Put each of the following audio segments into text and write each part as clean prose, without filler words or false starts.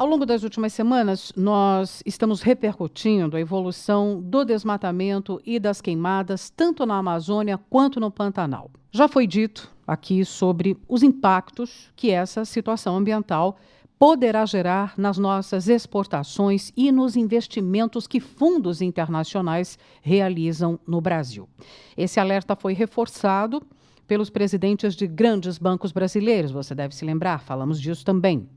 Ao longo das últimas semanas, nós estamos repercutindo a evolução do desmatamento e das queimadas, tanto na Amazônia quanto no Pantanal. Já foi dito aqui sobre os impactos que essa situação ambiental poderá gerar nas nossas exportações e nos investimentos que fundos internacionais realizam no Brasil. Esse alerta foi reforçado pelos presidentes de grandes bancos brasileiros, você deve se lembrar, falamos disso também.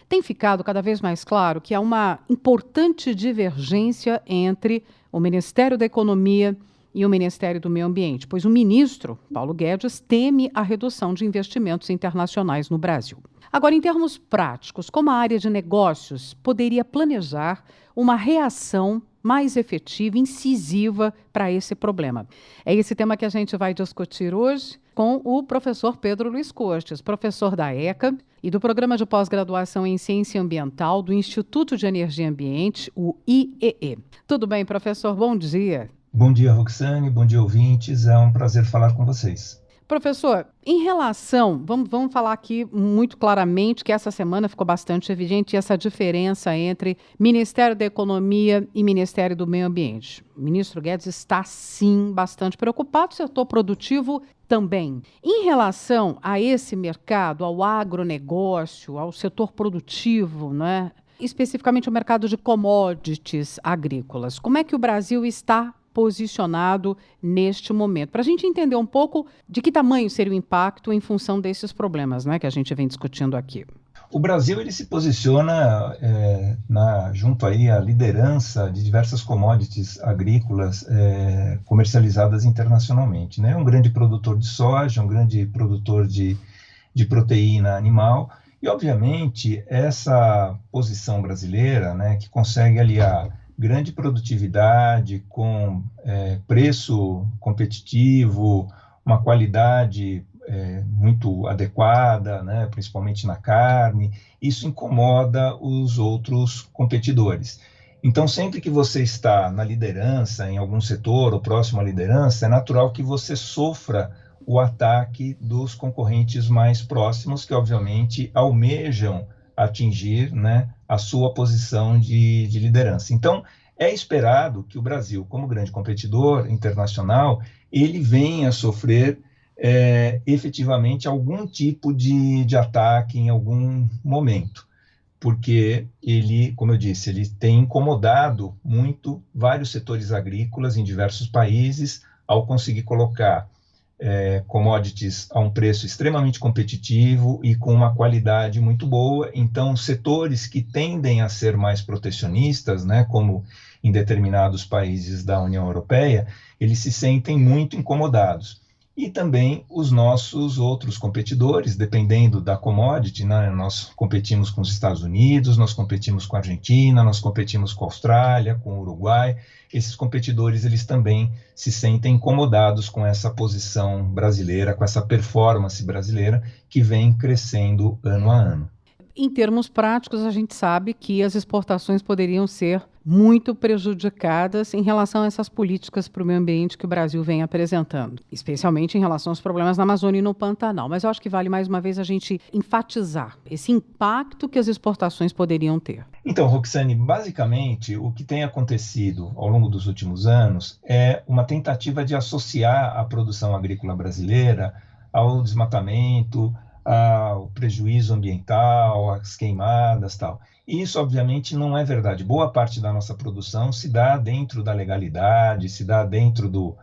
Tem ficado cada vez mais claro que há uma importante divergência entre o Ministério da Economia e o Ministério do Meio Ambiente, pois o ministro, Paulo Guedes, teme a redução de investimentos internacionais no Brasil. Agora, em termos práticos, como a área de negócios poderia planejar uma reação mais efetiva, incisiva para esse problema? É esse tema que a gente vai discutir hoje com o professor Pedro Luiz Cortes, professor da ECA e do Programa de Pós-Graduação em Ciência Ambiental do Instituto de Energia e Ambiente, o IEE. Tudo bem, professor? Bom dia. Bom dia, Roxane. Bom dia, ouvintes. É um prazer falar com vocês. Professor, em relação, vamos falar aqui muito claramente que essa semana ficou bastante evidente essa diferença entre Ministério da Economia e Ministério do Meio Ambiente. O ministro Guedes está, sim, bastante preocupado, o setor produtivo também. Em relação a esse mercado, ao agronegócio, ao setor produtivo, né, especificamente o mercado de commodities agrícolas, como é que o Brasil está posicionado neste momento, para a gente entender um pouco de que tamanho seria o impacto em função desses problemas, né, que a gente vem discutindo aqui. O Brasil ele se posiciona junto aí à liderança de diversas commodities agrícolas comercializadas internacionalmente, né? Um grande produtor de soja, um grande produtor de proteína animal e, obviamente, essa posição brasileira, né, que consegue aliar grande produtividade com preço competitivo, uma qualidade muito adequada, né, principalmente na carne, isso incomoda os outros competidores. Então, sempre que você está na liderança, em algum setor ou próximo à liderança, é natural que você sofra o ataque dos concorrentes mais próximos, que obviamente almejam atingir, né, a sua posição de liderança. Então, é esperado que o Brasil, como grande competidor internacional, ele venha a sofrer efetivamente algum tipo de ataque em algum momento, porque ele, como eu disse, ele tem incomodado muito vários setores agrícolas em diversos países ao conseguir colocar commodities a um preço extremamente competitivo e com uma qualidade muito boa. Então, setores que tendem a ser mais protecionistas, né, como em determinados países da União Europeia, eles se sentem muito incomodados. E também os nossos outros competidores, dependendo da commodity, né, nós competimos com os Estados Unidos, nós competimos com a Argentina, nós competimos com a Austrália, com o Uruguai. Esses competidores, eles também se sentem incomodados com essa posição brasileira, com essa performance brasileira que vem crescendo ano a ano. Em termos práticos, a gente sabe que as exportações poderiam ser muito prejudicadas em relação a essas políticas para o meio ambiente que o Brasil vem apresentando, especialmente em relação aos problemas na Amazônia e no Pantanal. Mas eu acho que vale mais uma vez a gente enfatizar esse impacto que as exportações poderiam ter. Então, Roxane, basicamente o que tem acontecido ao longo dos últimos anos é uma tentativa de associar a produção agrícola brasileira ao desmatamento, ao prejuízo ambiental, às queimadas, tal. E isso, obviamente, não é verdade. Boa parte da nossa produção se dá dentro da legalidade, se dá dentro do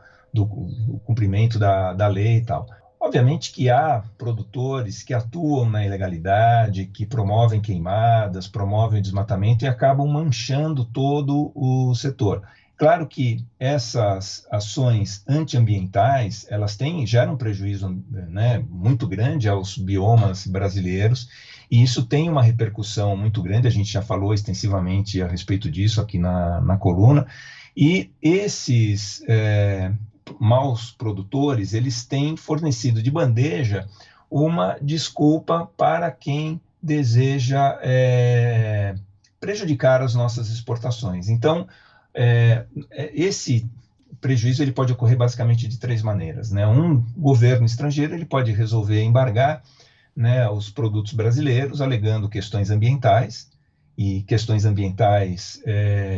cumprimento da lei e tal. Obviamente que há produtores que atuam na ilegalidade, que promovem queimadas, promovem desmatamento e acabam manchando todo o setor. Claro que essas ações antiambientais, elas geram um prejuízo, né, muito grande aos biomas brasileiros, e isso tem uma repercussão muito grande, a gente já falou extensivamente a respeito disso aqui na coluna, e esses maus produtores, eles têm fornecido de bandeja uma desculpa para quem deseja prejudicar as nossas exportações. Então, esse prejuízo ele pode ocorrer basicamente de três maneiras, né? Um governo estrangeiro ele pode resolver embargar, né, os produtos brasileiros, alegando questões ambientais. e questões ambientais,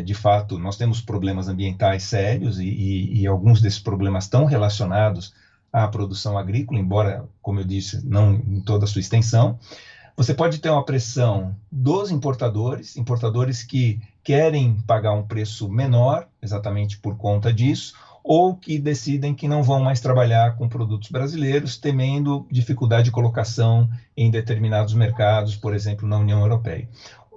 de fato, nós temos problemas ambientais sérios e alguns desses problemas estão relacionados à produção agrícola, embora, como eu disse, não em toda a sua extensão. Você pode ter uma pressão dos importadores que querem pagar um preço menor, exatamente por conta disso, ou que decidem que não vão mais trabalhar com produtos brasileiros, temendo dificuldade de colocação em determinados mercados, por exemplo, na União Europeia.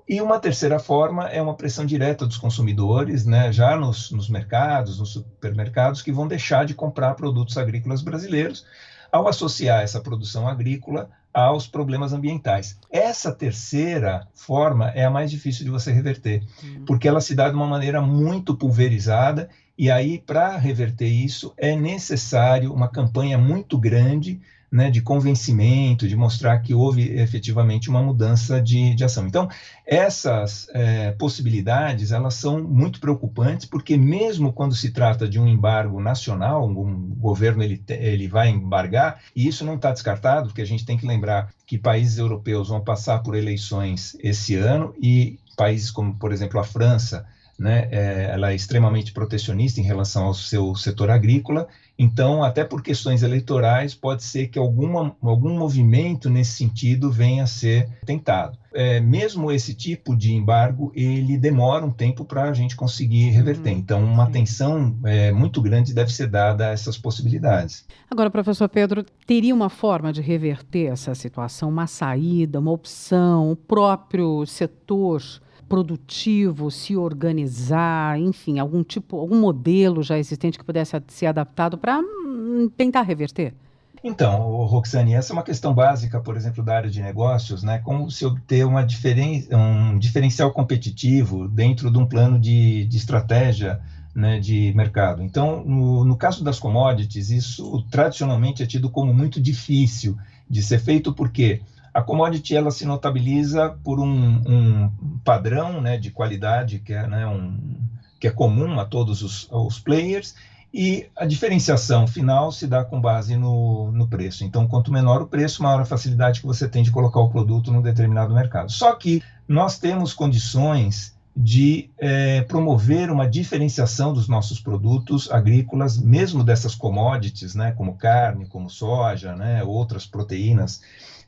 E uma terceira forma é uma pressão direta dos consumidores, né, já nos mercados, nos supermercados, que vão deixar de comprar produtos agrícolas brasileiros ao associar essa produção agrícola aos problemas ambientais. Essa terceira forma é a mais difícil de você reverter, porque ela se dá de uma maneira muito pulverizada, e aí, para reverter isso, é necessário uma campanha muito grande, né, de convencimento, de mostrar que houve efetivamente uma mudança de ação. Então, essas possibilidades, elas são muito preocupantes, porque mesmo quando se trata de um embargo nacional, um governo ele vai embargar, e isso não está descartado, porque a gente tem que lembrar que países europeus vão passar por eleições esse ano, e países como, por exemplo, a França, né, ela é extremamente protecionista em relação ao seu setor agrícola, então, até por questões eleitorais, pode ser que algum movimento nesse sentido venha a ser tentado. Mesmo esse tipo de embargo, ele demora um tempo para a gente conseguir reverter. Então, uma atenção muito grande deve ser dada a essas possibilidades. Agora, professor Pedro, teria uma forma de reverter essa situação, uma saída, uma opção, o próprio setor produtivo se organizar, enfim, algum modelo já existente que pudesse ser adaptado para tentar reverter? Então, Roxane, essa é uma questão básica, por exemplo, da área de negócios, né? Como se obter um diferencial competitivo dentro de um plano de estratégia, né, de mercado. Então, no caso das commodities, isso tradicionalmente é tido como muito difícil de ser feito, porque a commodity ela se notabiliza por um padrão, né, de qualidade que é, né, que é comum a todos os players, e a diferenciação final se dá com base no preço. Então, quanto menor o preço, maior a facilidade que você tem de colocar o produto num determinado mercado. Só que nós temos condições de promover uma diferenciação dos nossos produtos agrícolas, mesmo dessas commodities, né, como carne, como soja, né, outras proteínas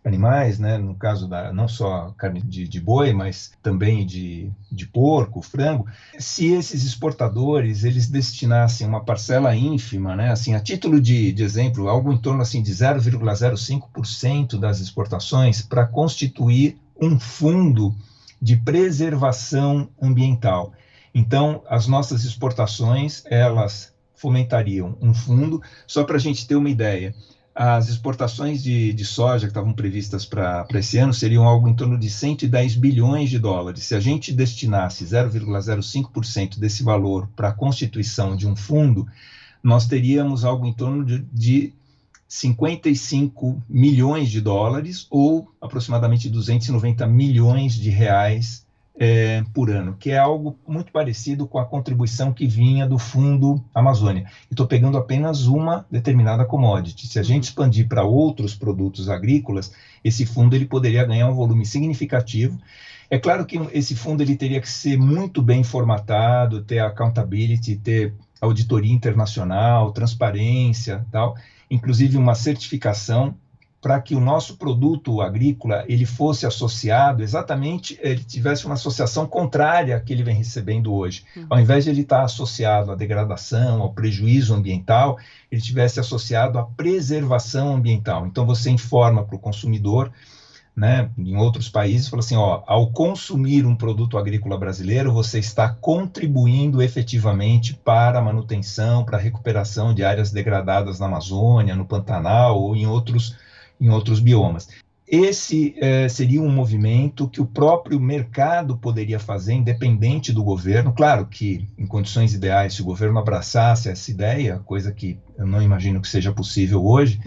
animais, né, no caso não só carne de boi, mas também de porco, frango. Se esses exportadores eles destinassem uma parcela ínfima, né, assim, a título de exemplo, algo em torno assim, de 0,05% das exportações para constituir um fundo de preservação ambiental. Então, as nossas exportações, elas fomentariam um fundo, só para a gente ter uma ideia. As exportações de soja que estavam previstas para esse ano seriam algo em torno de 110 bilhões de dólares. Se a gente destinasse 0,05% desse valor para a constituição de um fundo, nós teríamos algo em torno de 55 milhões de dólares ou aproximadamente 290 milhões de reais por ano, que é algo muito parecido com a contribuição que vinha do Fundo Amazônia. Estou pegando apenas uma determinada commodity. Se a gente expandir para outros produtos agrícolas, esse fundo ele poderia ganhar um volume significativo. É claro que esse fundo ele teria que ser muito bem formatado, ter accountability, ter auditoria internacional, transparência, tal, inclusive uma certificação, para que o nosso produto agrícola ele fosse associado exatamente, ele tivesse uma associação contrária à que ele vem recebendo hoje. Ao invés de ele estar associado à degradação, ao prejuízo ambiental, ele tivesse associado à preservação ambiental. Então você informa para o consumidor, né, em outros países, fala assim, ao consumir um produto agrícola brasileiro, você está contribuindo efetivamente para a manutenção, para a recuperação de áreas degradadas na Amazônia, no Pantanal ou em outros biomas. Esse seria um movimento que o próprio mercado poderia fazer, independente do governo. Claro que, em condições ideais, se o governo abraçasse essa ideia, coisa que eu não imagino que seja possível hoje,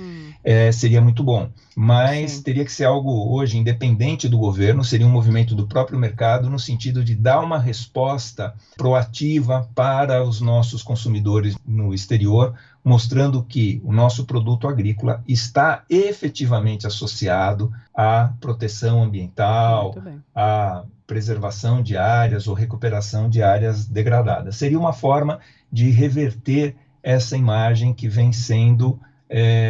seria muito bom. Mas Sim. Teria que ser algo hoje, independente do governo, seria um movimento do próprio mercado, no sentido de dar uma resposta proativa para os nossos consumidores no exterior, mostrando que o nosso produto agrícola está efetivamente associado à proteção ambiental, à preservação de áreas ou recuperação de áreas degradadas. Seria uma forma de reverter essa imagem que vem sendo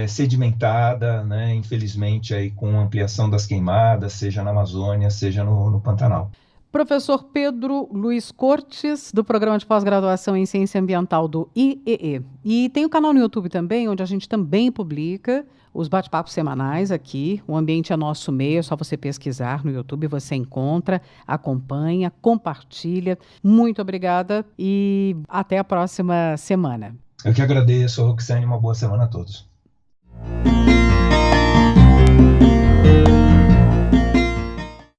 sedimentada, né, infelizmente, aí, com a ampliação das queimadas, seja na Amazônia, seja no Pantanal. Professor Pedro Luiz Cortes, do Programa de Pós-Graduação em Ciência Ambiental do IEE. E tem o canal no YouTube também, onde a gente também publica os bate-papos semanais aqui. O Ambiente é Nosso Meio, é só você pesquisar no YouTube, você encontra, acompanha, compartilha. Muito obrigada e até a próxima semana. Eu que agradeço, Roxane, uma boa semana a todos.